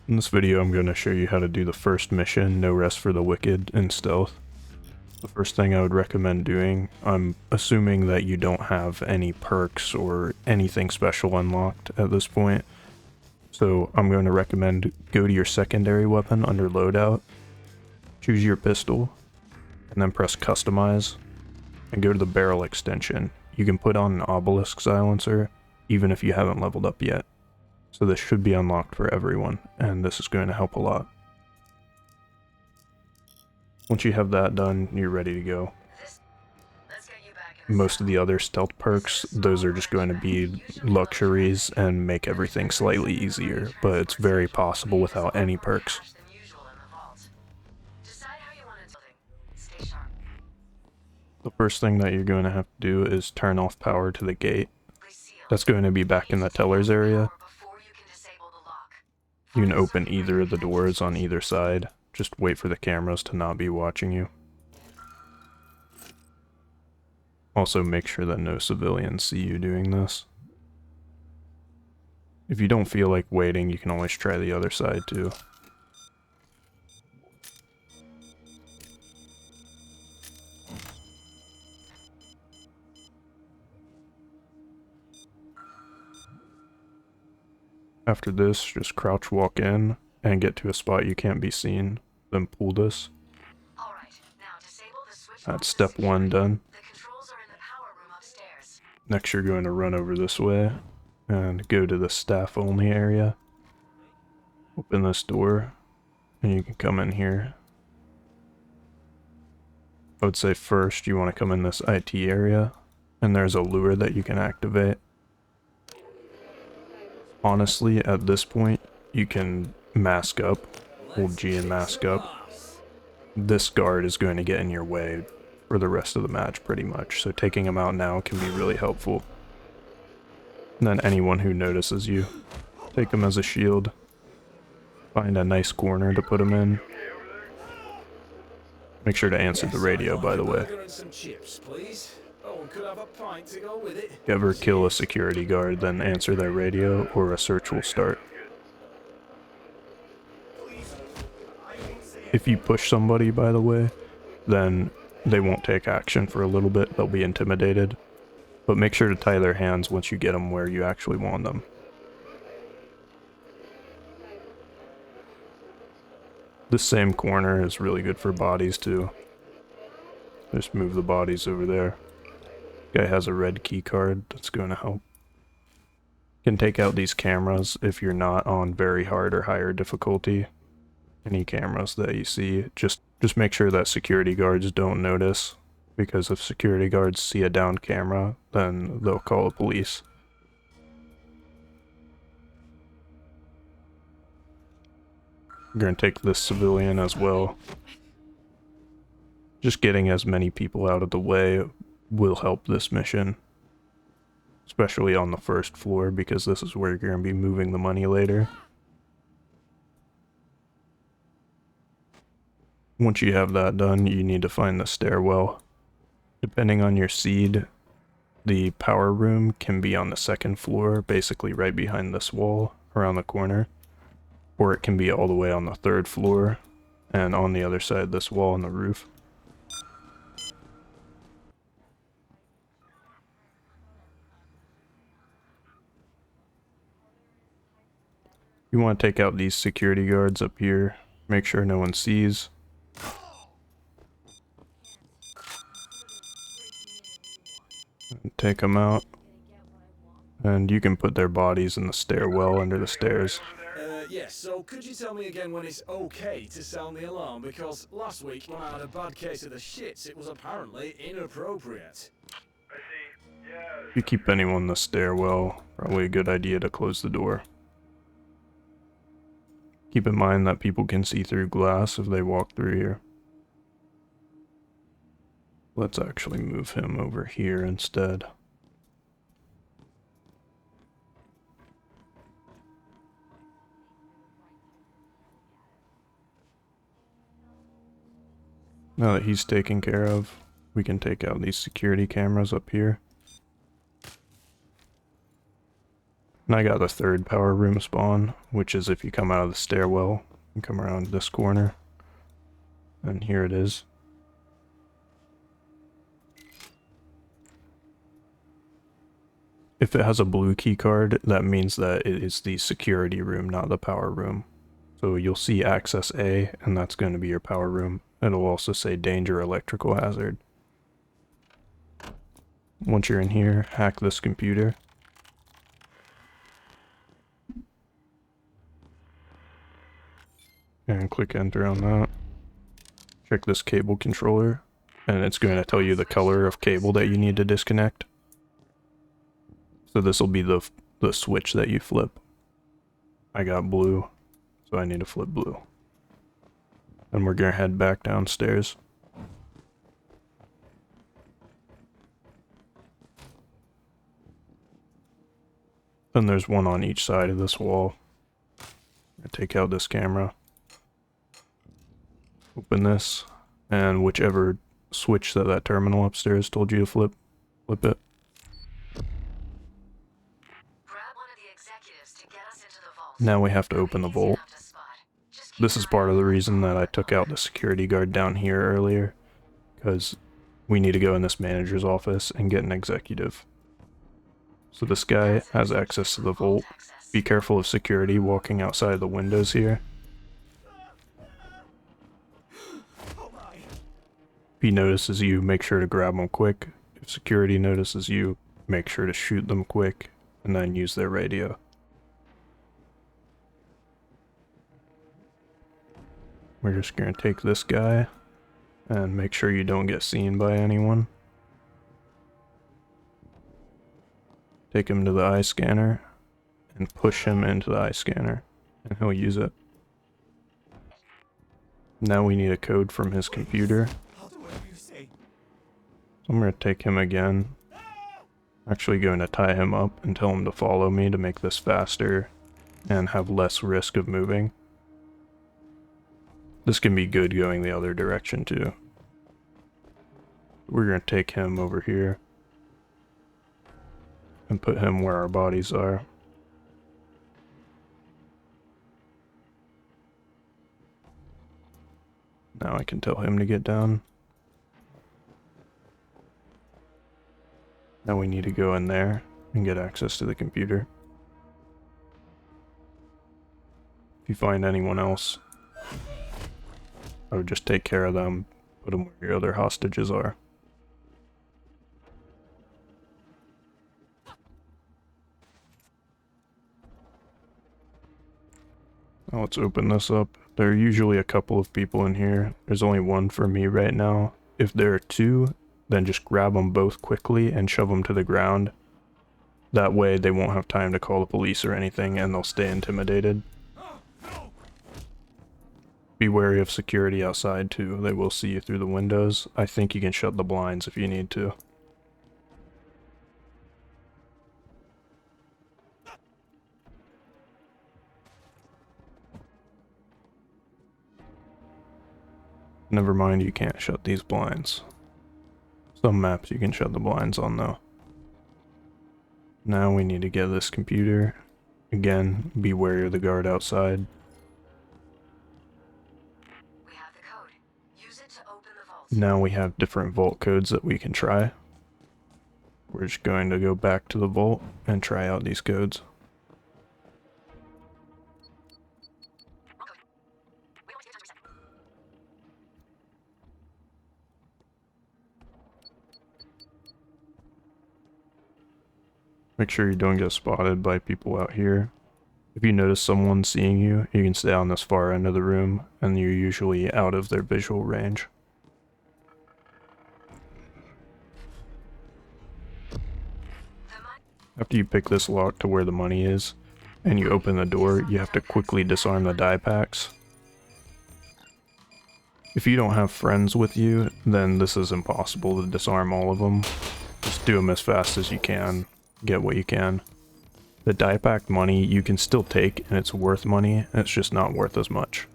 In this video, I'm going to show you how to do the first mission, No Rest for the Wicked, in stealth. The first thing I would recommend doing, I'm assuming that you don't have any perks or anything special unlocked at this point. So I'm going to recommend go to your secondary weapon under loadout, choose your pistol, and then press customize, and go to the barrel extension. You can put on an obelisk silencer, even if you haven't leveled up yet. So this should be unlocked for everyone, and this is going to help a lot. Once you have that done, you're ready to go. Most of the other stealth perks, those are just going to be luxuries and make everything slightly easier, but it's very possible without any perks. The first thing that you're going to have to do is turn off power to the gate. That's going to be back in the teller's area. You can open either of the doors on either side. Just wait for the cameras to not be watching you. Also make sure that no civilians see you doing this. If you don't feel like waiting, you can always try the other side too. After this, just crouch walk in and get to a spot you can't be seen, then pull this. That's step 1 done. Next you're going to run over this way and go to the staff only area. Open this door and you can come in here. I would say first you want to come in this IT area and there's a lure that you can activate. Honestly, at this point, you can mask up, hold G and mask up. This guard is going to get in your way for the rest of the match pretty much, so taking him out now can be really helpful. And then anyone who notices you, take him as a shield. Find a nice corner to put him in. Make sure to answer the radio, by the way. If you ever kill a security guard, then answer their radio, or a search will start. If you push somebody, by the way, then they won't take action for a little bit, they'll be intimidated. But make sure to tie their hands once you get them where you actually want them. This same corner is really good for bodies too. Just move the bodies over there. Guy has a red key card, that's going to help. You can take out these cameras if you're not on very hard or higher difficulty. Any cameras that you see, just make sure that security guards don't notice, because if security guards see a downed camera, then they'll call the police. We're going to take this civilian as well. Just getting as many people out of the way will help this mission, especially on the first floor, because this is where you're going to be moving the money later. Once you have that done, you need to find the stairwell. Depending on your seed, the power room can be on the second floor, basically right behind this wall around the corner, or it can be all the way on the third floor and on the other side of this wall on the roof. You want to take out these security guards up here, make sure no one sees. And take them out. And you can put their bodies in the stairwell under the stairs. Yes, so could you tell me again when it's okay to sound the alarm? Because last week, when I had a bad case of the shits, it was apparently inappropriate. If you keep anyone in the stairwell, probably a good idea to close the door. Keep in mind that people can see through glass if they walk through here. Let's actually move him over here instead. Now that he's taken care of, we can take out these security cameras up here. And I got the third power room spawn, which is if you come out of the stairwell and come around this corner. And here it is. If it has a blue key card, that means that it is the security room, not the power room. So you'll see access A, and that's going to be your power room. It'll also say danger electrical hazard. Once you're in here, hack this computer. And click enter on that. Check this cable controller, and it's going to tell you the color of cable that you need to disconnect. So this will be the switch that you flip. I got blue, so I need to flip blue. And we're gonna head back downstairs. Then there's one on each side of this wall. I take out this camera. Open this, and whichever switch that terminal upstairs told you to flip it. Now we have to open the vault. This is part of the reason that I took out the security guard down here earlier, because we need to go in this manager's office and get an executive. So this guy has access to the vault. Be careful of security walking outside the windows here. If he notices you, make sure to grab him quick. If security notices you, make sure to shoot them quick, and then use their radio. We're just going to take this guy and make sure you don't get seen by anyone. Take him to the eye scanner and push him into the eye scanner, and he'll use it. Now we need a code from his computer. So I'm going to take him again. Actually going to tie him up and tell him to follow me to make this faster and have less risk of moving. This can be good going the other direction too. We're going to take him over here and put him where our bodies are. Now I can tell him to get down. Now we need to go in there and get access to the computer. If you find anyone else, I would just take care of them, put them where your other hostages are. Now let's open this up. There are usually a couple of people in here. There's only one for me right now. If there are two, then just grab them both quickly and shove them to the ground. That way they won't have time to call the police or anything, and they'll stay intimidated. Be wary of security outside too. They will see you through the windows. I think you can shut the blinds if you need to. Never mind, you can't shut these blinds. Some maps you can shut the blinds on though. Now we need to get this computer. Again, be wary of the guard outside. Now we have different vault codes that we can try. We're just going to go back to the vault and try out these codes. Make sure you don't get spotted by people out here. If you notice someone seeing you, you can stay on this far end of the room, and you're usually out of their visual range. After you pick this lock to where the money is, and you open the door, you have to quickly disarm the die packs. If you don't have friends with you, then this is impossible to disarm all of them. Just do them as fast as you can, get what you can. The die pack money you can still take, and it's worth money, it's just not worth as much.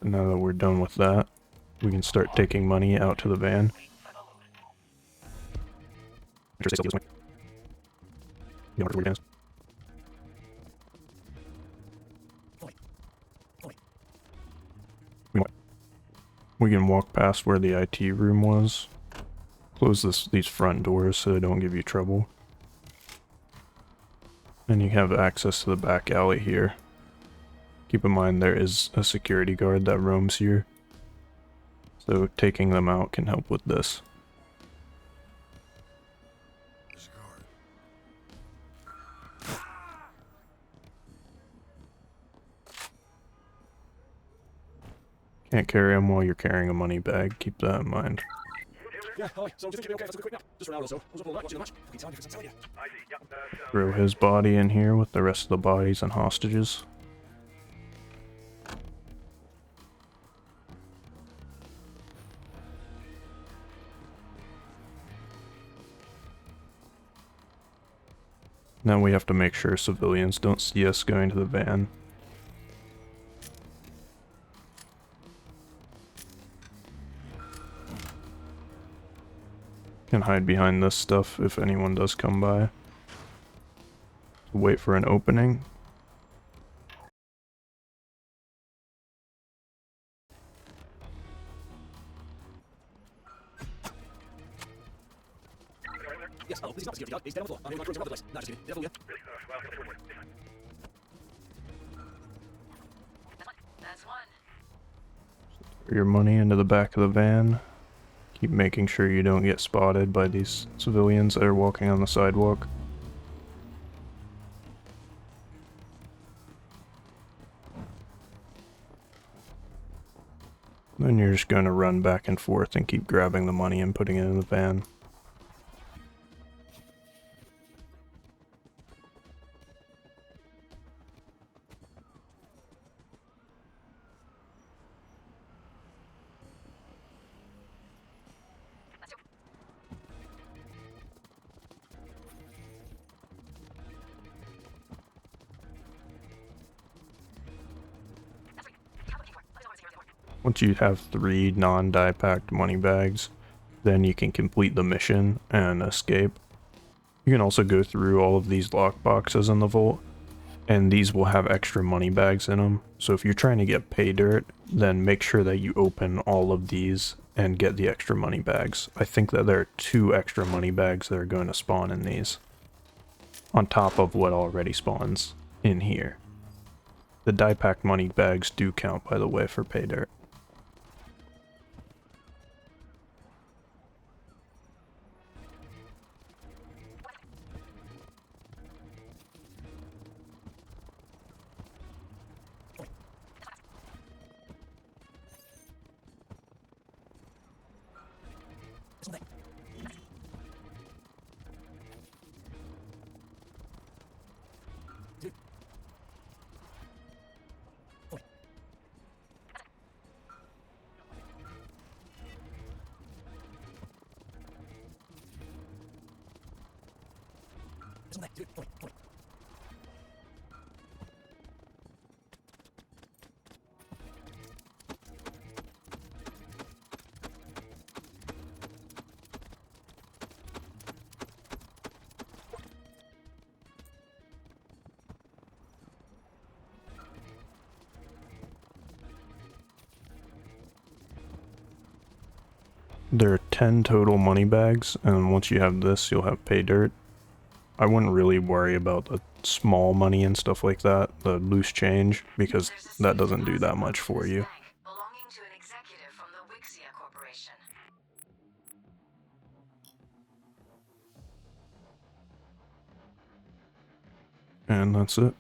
And now that we're done with that, we can start taking money out to the van. Make sure to stay still this way. You don't have to We can walk past where the IT room was. Close these front doors so they don't give you trouble. And you have access to the back alley here. Keep in mind there is a security guard that roams here. So taking them out can help with this. Can't carry them while you're carrying a money bag. Keep that in mind. Yeah, hi. So do you think you'll be okay if I took a quick nap? Just for an hour or so. I was up all night watching the match. Fucking time difference, I'm telling you. Throw his body in here with the rest of the bodies and hostages. Now we have to make sure civilians don't see us going to the van. Can hide behind this stuff if anyone does come by. Wait for an opening. Yes, hello, this is not the security guard. He's dead on the floor. I'm in my room to rob the place. Nah, just kidding. Devil, yeah. That's one. Throw your money into the back of the van. Keep making sure you don't get spotted by these civilians that are walking on the sidewalk. Then you're just going to run back and forth and keep grabbing the money and putting it in the van. Once you have 3 non-die packed money bags, then you can complete the mission and escape. You can also go through all of these lockboxes in the vault, and these will have extra money bags in them. So if you're trying to get Paydirt, then make sure that you open all of these and get the extra money bags. I think that there are 2 extra money bags that are going to spawn in these, on top of what already spawns in here. The die packed money bags do count, by the way, for Paydirt. There are 10 total money bags, and once you have this, you'll have Paydirt. I wouldn't really worry about the small money and stuff like that, the loose change, because that doesn't do that much for you. Belonging to an executive from the Wixia Corporation. And that's it.